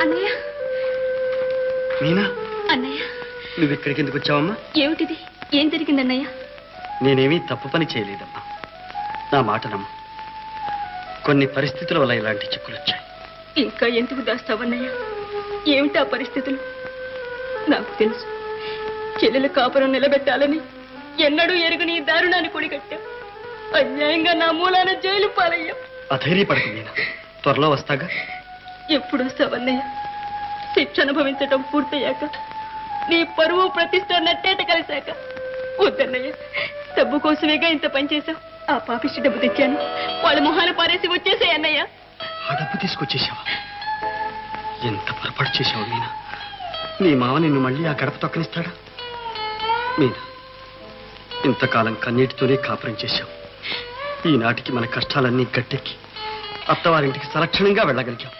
అన్నయ్య. మీనా, అన్నయ్య, నువ్వు ఇక్కడికి ఎందుకు వచ్చావమ్మా? ఏమిటిది? ఏం జరిగిందన్నయ్య? నేనేమీ తప్పు పని చేయలేదమ్మా. నా మాట నమ్ము. కొన్ని పరిస్థితుల వల్ల ఇలాంటి చిక్కులు వచ్చాయి. ఇంకా ఎందుకు దాస్తావన్నయ్య? ఏమిటి ఆ పరిస్థితులు? నాకు తెలుసు. చెల్లెల కాపురం నిలబెట్టాలని ఎన్నడూ ఎరుగని ఈ దారుణాన్ని కొడిగట్టావు. అన్యాయంగా నా మూలాన జైలు పాలయ్యా. అధైర్యపడకు మీనా, త్వరలో వస్తాగా. ఎప్పుడు వస్తావన్నయ్య? శిక్ష అనుభవించటం పూర్తయ్యాక, నీ పరువు ప్రతిష్ట నట్టేట కలిశాక. వద్దన్నయ్య, డబ్బు కోసమేగా ఇంత పనిచేశావు. ఆ పాపిష్టి డబ్బు తెచ్చాను, వాళ్ళ మొహాలు పారేసి వచ్చేసాయి అన్నయ్య. ఆ డబ్బు తీసుకొచ్చేసావా? ఎంత పొరపాటు చేశావు మీనా. నీ మావ నిన్ను మళ్ళీ ఆ గడప తొక్కనిస్తాడా? మీనా, ఇంతకాలం కన్నీటితోనే కాపురం చేశావు. ఈనాటికి మన కష్టాలన్నీ గట్టెక్కి అత్తవారింటికి సలక్షణంగా వెళ్ళగలిగాం.